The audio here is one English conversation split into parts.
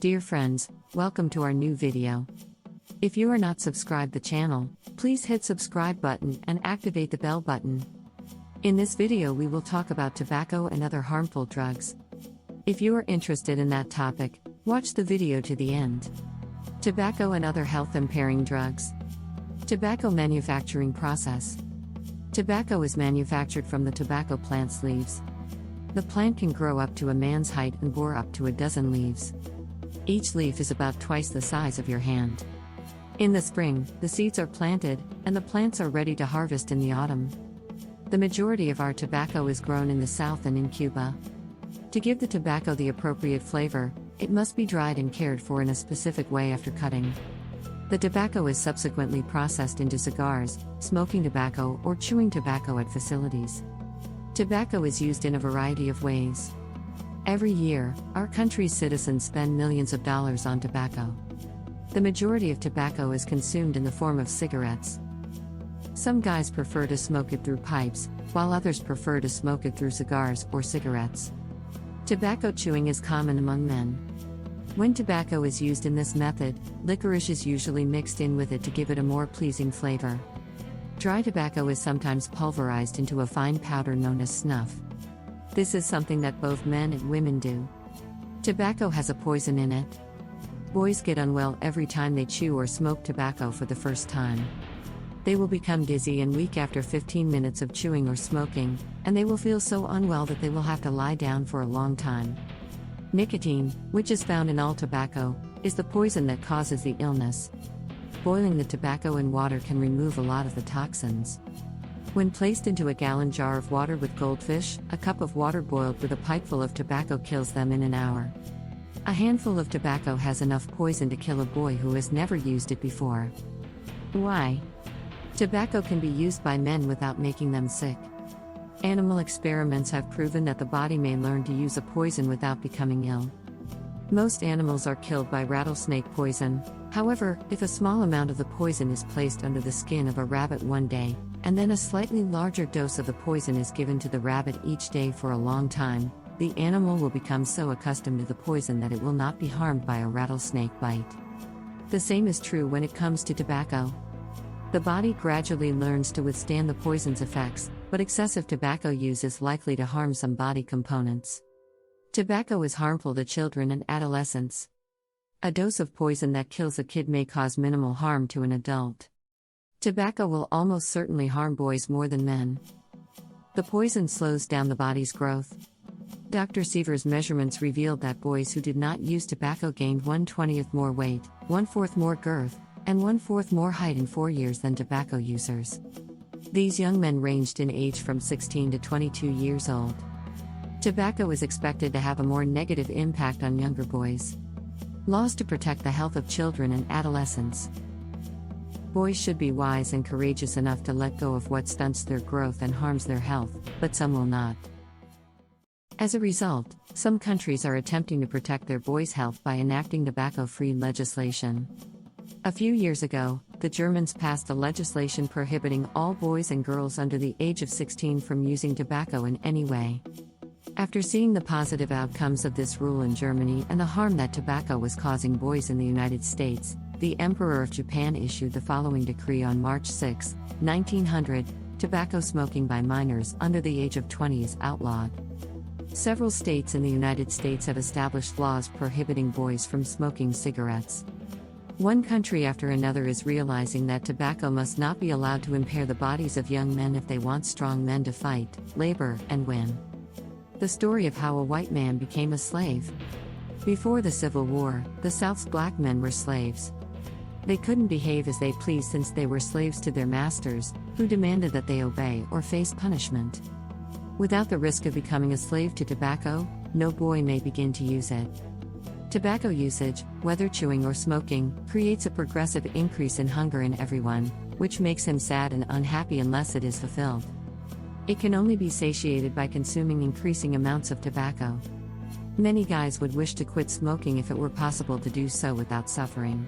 Dear friends, welcome to our new video. If you are not subscribed the channel, please hit subscribe button and activate the bell button. In this video we will talk about tobacco and other harmful drugs. If you are interested in that topic, watch the video to the end. Tobacco and other health-impairing drugs. Tobacco manufacturing process. Tobacco is manufactured from the tobacco plant's leaves. The plant can grow up to a man's height and bore up to a dozen leaves. Each leaf is about twice the size of your hand. In the spring, the seeds are planted, and the plants are ready to harvest in the autumn. The majority of our tobacco is grown in the South and in Cuba. To give the tobacco the appropriate flavor, it must be dried and cared for in a specific way after cutting. The tobacco is subsequently processed into cigars, smoking tobacco, or chewing tobacco at facilities. Tobacco is used in a variety of ways. Every year, our country's citizens spend millions of dollars on tobacco. The majority of tobacco is consumed in the form of cigarettes. Some guys prefer to smoke it through pipes, while others prefer to smoke it through cigars or cigarettes. Tobacco chewing is common among men. When tobacco is used in this method, licorice is usually mixed in with it to give it a more pleasing flavor. Dry tobacco is sometimes pulverized into a fine powder known as snuff. This is something that both men and women do. Tobacco has a poison in it. Boys get unwell every time they chew or smoke tobacco for the first time. They will become dizzy and weak after 15 minutes of chewing or smoking, and they will feel so unwell that they will have to lie down for a long time. Nicotine, which is found in all tobacco, is the poison that causes the illness. Boiling the tobacco in water can remove a lot of the toxins. When placed into a gallon jar of water with goldfish, a cup of water boiled with a pipeful of tobacco kills them in an hour. A handful of tobacco has enough poison to kill a boy who has never used it before. Why? Tobacco can be used by men without making them sick. Animal experiments have proven that the body may learn to use a poison without becoming ill. Most animals are killed by rattlesnake poison. However, if a small amount of the poison is placed under the skin of a rabbit one day, and then a slightly larger dose of the poison is given to the rabbit each day for a long time, the animal will become so accustomed to the poison that it will not be harmed by a rattlesnake bite. The same is true when it comes to tobacco. The body gradually learns to withstand the poison's effects, but excessive tobacco use is likely to harm some body components. Tobacco is harmful to children and adolescents. A dose of poison that kills a kid may cause minimal harm to an adult. Tobacco will almost certainly harm boys more than men. The poison slows down the body's growth. Dr. Seaver's measurements revealed that boys who did not use tobacco gained 1/20th more weight, 1/4 more girth, and 1/4 more height in 4 years than tobacco users. These young men ranged in age from 16 to 22 years old. Tobacco is expected to have a more negative impact on younger boys. Laws to protect the health of children and adolescents. Boys should be wise and courageous enough to let go of what stunts their growth and harms their health, but some will not. As a result, some countries are attempting to protect their boys' health by enacting tobacco-free legislation. A few years ago, the Germans passed a legislation prohibiting all boys and girls under the age of 16 from using tobacco in any way. After seeing the positive outcomes of this rule in Germany and the harm that tobacco was causing boys in the United States, the Emperor of Japan issued the following decree on March 6, 1900, tobacco smoking by minors under the age of 20 is outlawed. Several states in the United States have established laws prohibiting boys from smoking cigarettes. One country after another is realizing that tobacco must not be allowed to impair the bodies of young men if they want strong men to fight, labor, and win. The story of how a white man became a slave. Before the Civil War, the South's black men were slaves. They couldn't behave as they pleased since they were slaves to their masters, who demanded that they obey or face punishment. Without the risk of becoming a slave to tobacco, no boy may begin to use it. Tobacco usage, whether chewing or smoking, creates a progressive increase in hunger in everyone, which makes him sad and unhappy unless it is fulfilled. It can only be satiated by consuming increasing amounts of tobacco. Many guys would wish to quit smoking if it were possible to do so without suffering.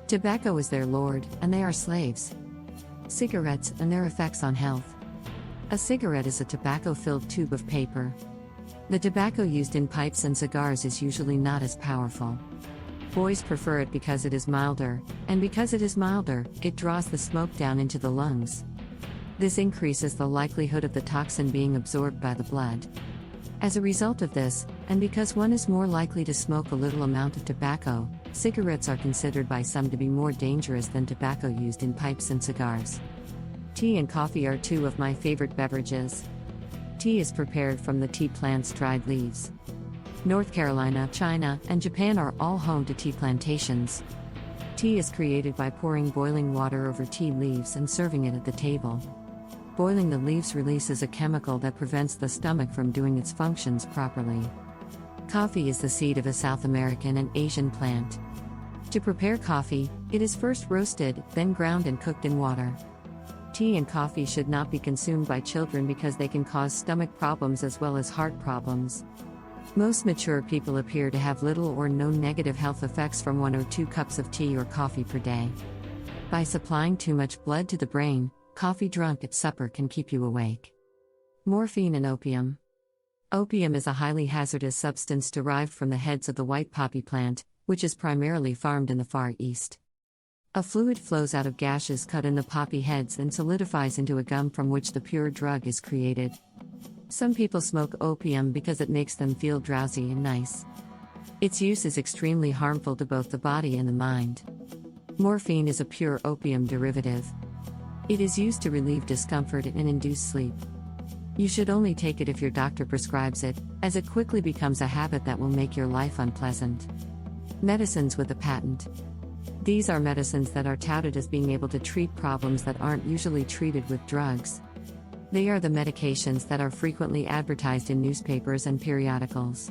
Tobacco is their lord, and they are slaves. Cigarettes and their effects on health. A cigarette is a tobacco-filled tube of paper. The tobacco used in pipes and cigars is usually not as powerful. Boys prefer it because it is milder, and because it is milder, it draws the smoke down into the lungs. This increases the likelihood of the toxin being absorbed by the blood. As a result of this, and because one is more likely to smoke a little amount of tobacco, cigarettes are considered by some to be more dangerous than tobacco used in pipes and cigars. Tea and coffee are two of my favorite beverages. Tea is prepared from the tea plant's dried leaves. North Carolina, China, and Japan are all home to tea plantations. Tea is created by pouring boiling water over tea leaves and serving it at the table. Boiling the leaves releases a chemical that prevents the stomach from doing its functions properly. Coffee is the seed of a South American and Asian plant. To prepare coffee, it is first roasted, then ground and cooked in water. Tea and coffee should not be consumed by children because they can cause stomach problems as well as heart problems. Most mature people appear to have little or no negative health effects from 1 or 2 cups of tea or coffee per day. By supplying too much blood to the brain, coffee drunk at supper can keep you awake. Morphine and opium. Opium is a highly hazardous substance derived from the heads of the white poppy plant, which is primarily farmed in the Far East. A fluid flows out of gashes cut in the poppy heads and solidifies into a gum from which the pure drug is created. Some people smoke opium because it makes them feel drowsy and nice. Its use is extremely harmful to both the body and the mind. Morphine is a pure opium derivative. It is used to relieve discomfort and induce sleep. You should only take it if your doctor prescribes it, as it quickly becomes a habit that will make your life unpleasant. Medicines with a patent. These are medicines that are touted as being able to treat problems that aren't usually treated with drugs. They are the medications that are frequently advertised in newspapers and periodicals.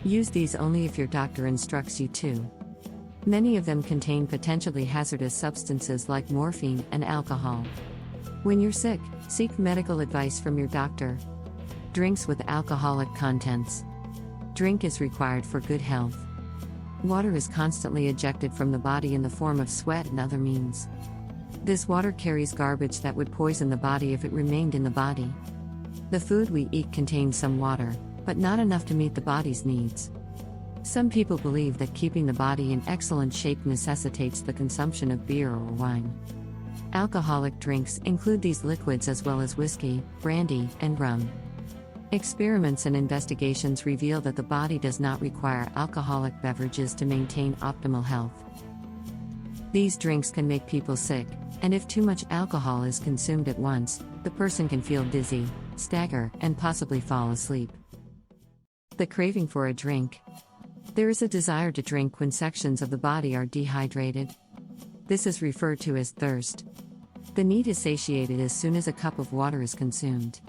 Use these only if your doctor instructs you to. Many of them contain potentially hazardous substances like morphine and alcohol. When you're sick, seek medical advice from your doctor. Drinks with alcoholic contents. Drink is required for good health. Water is constantly ejected from the body in the form of sweat and other means. This water carries garbage that would poison the body if it remained in the body. The food we eat contains some water, but not enough to meet the body's needs. Some people believe that keeping the body in excellent shape necessitates the consumption of beer or wine. Alcoholic drinks include these liquids as well as whiskey, brandy, and rum. Experiments and investigations reveal that the body does not require alcoholic beverages to maintain optimal health. These drinks can make people sick, and if too much alcohol is consumed at once, the person can feel dizzy, stagger, and possibly fall asleep. The craving for a drink. There is a desire to drink when sections of the body are dehydrated. This is referred to as thirst. The need is satiated as soon as a cup of water is consumed.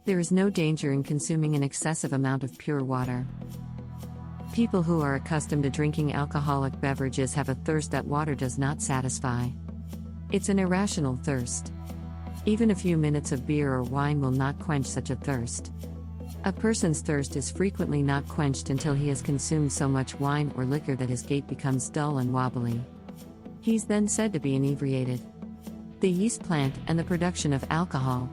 There is no danger in consuming an excessive amount of pure water. People who are accustomed to drinking alcoholic beverages have a thirst that water does not satisfy. It's an irrational thirst. Even a few minutes of beer or wine will not quench such a thirst. A person's thirst is frequently not quenched until he has consumed so much wine or liquor that his gait becomes dull and wobbly. He's then said to be inebriated. The yeast plant and the production of alcohol.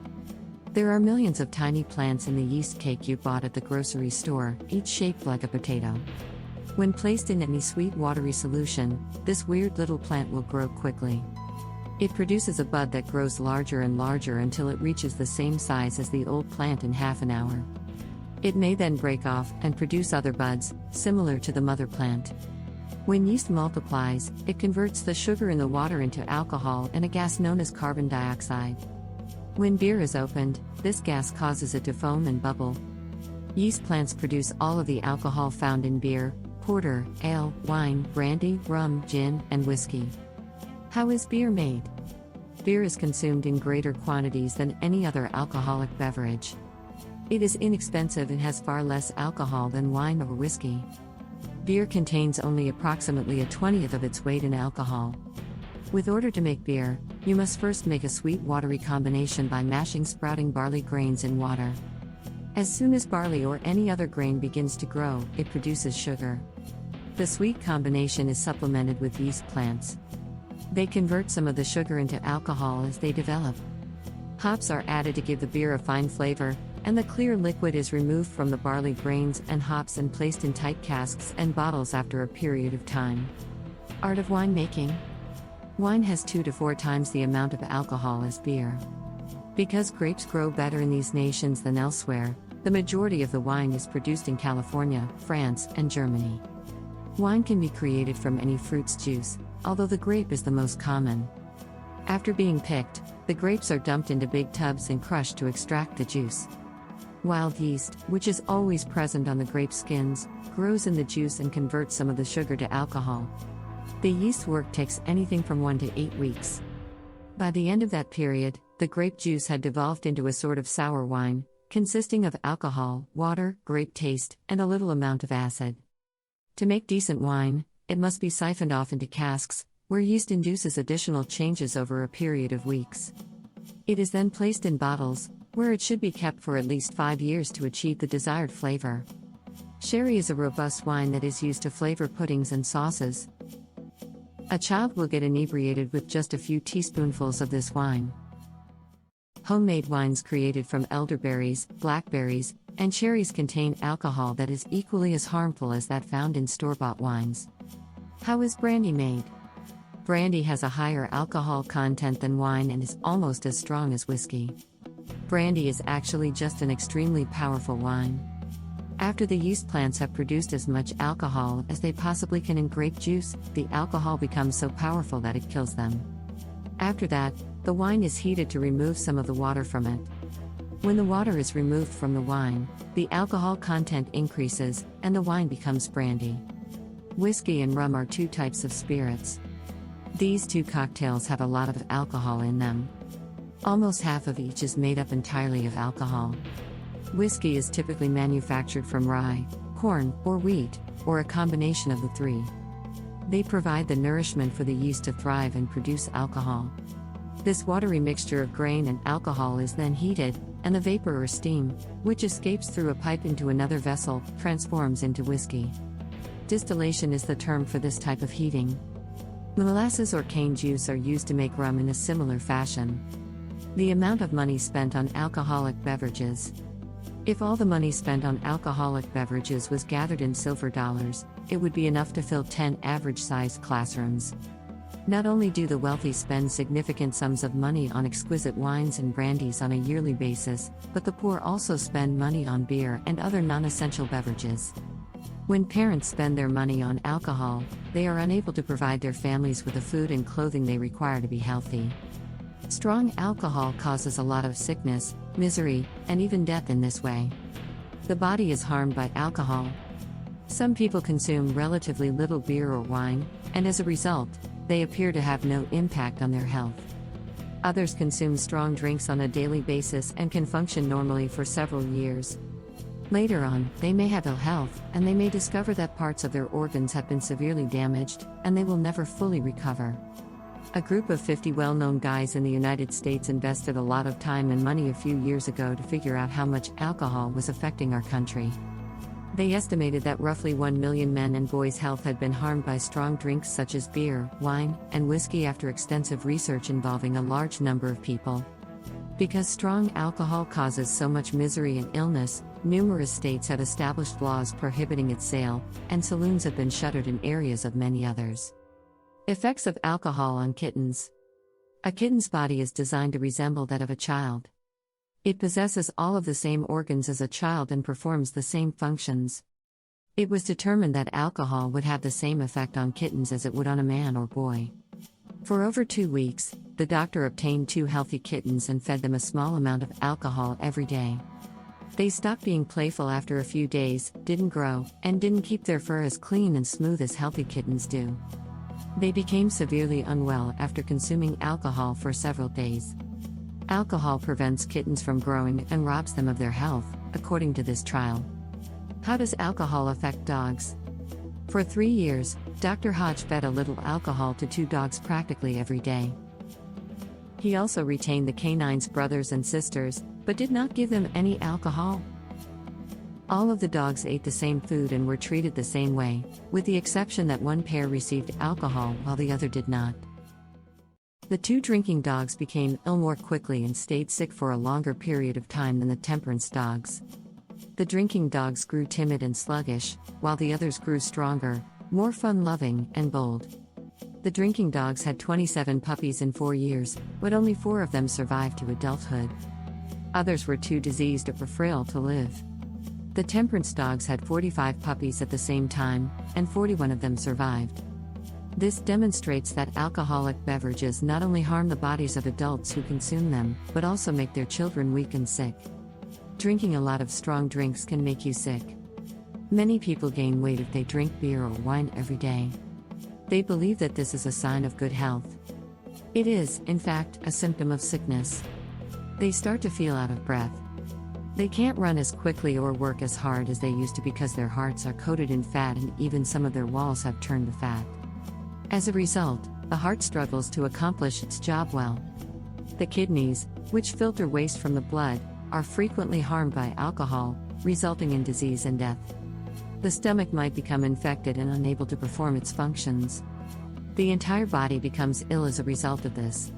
There are millions of tiny plants in the yeast cake you bought at the grocery store, each shaped like a potato. When placed in any sweet watery solution, this weird little plant will grow quickly. It produces a bud that grows larger and larger until it reaches the same size as the old plant in half an hour. It may then break off and produce other buds, similar to the mother plant. When yeast multiplies, it converts the sugar in the water into alcohol and a gas known as carbon dioxide. When beer is opened, this gas causes it to foam and bubble. Yeast plants produce all of the alcohol found in beer, porter, ale, wine, brandy, rum, gin, and whiskey. How is beer made? Beer is consumed in greater quantities than any other alcoholic beverage. It is inexpensive and has far less alcohol than wine or whiskey. Beer contains only approximately a 20th of its weight in alcohol. With order to make beer, you must first make a sweet watery combination by mashing sprouting barley grains in water. As soon as barley or any other grain begins to grow, it produces sugar. The sweet combination is supplemented with yeast plants. They convert some of the sugar into alcohol as they develop. Hops are added to give the beer a fine flavor, and the clear liquid is removed from the barley grains and hops and placed in tight casks and bottles after a period of time. Art of winemaking. Wine has 2 to 4 times the amount of alcohol as beer. Because grapes grow better in these nations than elsewhere, the majority of the wine is produced in California, France, and Germany. Wine can be created from any fruit's juice, although the grape is the most common. After being picked, the grapes are dumped into big tubs and crushed to extract the juice. Wild yeast, which is always present on the grape skins, grows in the juice and converts some of the sugar to alcohol. The yeast work takes anything from 1 to 8 weeks. By the end of that period, the grape juice had devolved into a sort of sour wine, consisting of alcohol, water, grape taste, and a little amount of acid. To make decent wine, it must be siphoned off into casks, where yeast induces additional changes over a period of weeks. It is then placed in bottles, where it should be kept for at least 5 years to achieve the desired flavor. Sherry is a robust wine that is used to flavor puddings and sauces. A child will get inebriated with just a few teaspoonfuls of this wine. Homemade wines created from elderberries, blackberries, and cherries contain alcohol that is equally as harmful as that found in store-bought wines. How is brandy made? Brandy has a higher alcohol content than wine and is almost as strong as whiskey. Brandy is actually just an extremely powerful wine. After the yeast plants have produced as much alcohol as they possibly can in grape juice, the alcohol becomes so powerful that it kills them. After that, the wine is heated to remove some of the water from it. When the water is removed from the wine, the alcohol content increases, and the wine becomes brandy. Whiskey and rum are 2 types of spirits. These 2 cocktails have a lot of alcohol in them. Almost half of each is made up entirely of alcohol. Whiskey is typically manufactured from rye, corn, or wheat, or a combination of the 3. They provide the nourishment for the yeast to thrive and produce alcohol. This watery mixture of grain and alcohol is then heated, and the vapor or steam, which escapes through a pipe into another vessel, transforms into whiskey. Distillation is the term for this type of heating. Molasses or cane juice are used to make rum in a similar fashion. The amount of money spent on alcoholic beverages. If all the money spent on alcoholic beverages was gathered in silver dollars, it would be enough to fill 10 average-sized classrooms. Not only do the wealthy spend significant sums of money on exquisite wines and brandies on a yearly basis, but the poor also spend money on beer and other non-essential beverages. When parents spend their money on alcohol, they are unable to provide their families with the food and clothing they require to be healthy. Strong alcohol causes a lot of sickness, misery, and even death in this way. The body is harmed by alcohol. Some people consume relatively little beer or wine, and as a result, they appear to have no impact on their health. Others consume strong drinks on a daily basis and can function normally for several years. Later on, they may have ill health, and they may discover that parts of their organs have been severely damaged, and they will never fully recover. A group of 50 well-known guys in the United States invested a lot of time and money a few years ago to figure out how much alcohol was affecting our country. They estimated that roughly 1 million men and boys' health had been harmed by strong drinks such as beer, wine, and whiskey after extensive research involving a large number of people. Because strong alcohol causes so much misery and illness, numerous states have established laws prohibiting its sale, and saloons have been shuttered in areas of many others. Effects of alcohol on kittens. A kitten's body is designed to resemble that of a child. It possesses all of the same organs as a child and performs the same functions. It was determined that alcohol would have the same effect on kittens as it would on a man or boy. For over 2 weeks, the doctor obtained 2 healthy kittens and fed them a small amount of alcohol every day. They stopped being playful after a few days, didn't grow, and didn't keep their fur as clean and smooth as healthy kittens do. They became severely unwell after consuming alcohol for several days. Alcohol prevents kittens from growing and robs them of their health, according to this trial. How does alcohol affect dogs? For 3 years, Dr. Hodge fed a little alcohol to 2 dogs practically every day. He also retained the canine's brothers and sisters, but did not give them any alcohol. All of the dogs ate the same food and were treated the same way, with the exception that one pair received alcohol while the other did not. The two drinking dogs became ill more quickly and stayed sick for a longer period of time than the temperance dogs. The drinking dogs grew timid and sluggish, while the others grew stronger, more fun-loving, and bold. The drinking dogs had 27 puppies in 4 years, but only 4 of them survived to adulthood. Others were too diseased or frail to live. The temperance dogs had 45 puppies at the same time, and 41 of them survived. This demonstrates that alcoholic beverages not only harm the bodies of adults who consume them, but also make their children weak and sick. Drinking a lot of strong drinks can make you sick. Many people gain weight if they drink beer or wine every day. They believe that this is a sign of good health. It is, in fact, a symptom of sickness. They start to feel out of breath. They can't run as quickly or work as hard as they used to because their hearts are coated in fat and even some of their walls have turned to fat. As a result, the heart struggles to accomplish its job well. The kidneys, which filter waste from the blood, are frequently harmed by alcohol, resulting in disease and death. The stomach might become infected and unable to perform its functions. The entire body becomes ill as a result of this.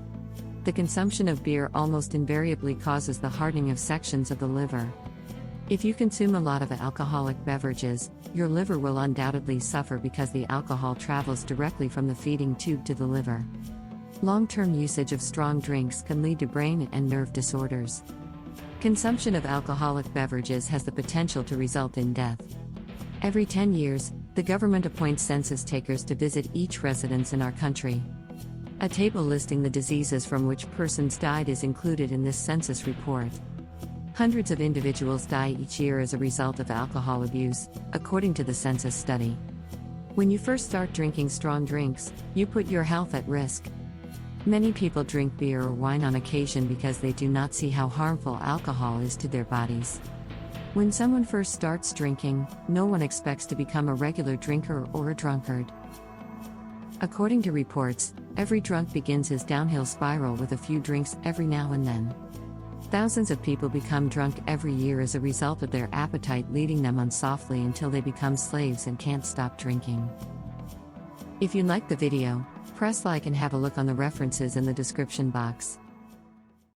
The consumption of beer almost invariably causes the hardening of sections of the liver. If you consume a lot of alcoholic beverages, your liver will undoubtedly suffer because the alcohol travels directly from the feeding tube to the liver. Long-term usage of strong drinks can lead to brain and nerve disorders. Consumption of alcoholic beverages has the potential to result in death. Every 10 years, the government appoints census takers to visit each residence in our country. A table listing the diseases from which persons died is included in this census report. Hundreds of individuals die each year as a result of alcohol abuse, according to the census study. When you first start drinking strong drinks, you put your health at risk. Many people drink beer or wine on occasion because they do not see how harmful alcohol is to their bodies. When someone first starts drinking, no one expects to become a regular drinker or a drunkard. According to reports, every drunk begins his downhill spiral with a few drinks every now and then. Thousands of people become drunk every year as a result of their appetite leading them on softly until they become slaves and can't stop drinking. If you liked the video, press like and have a look on the references in the description box.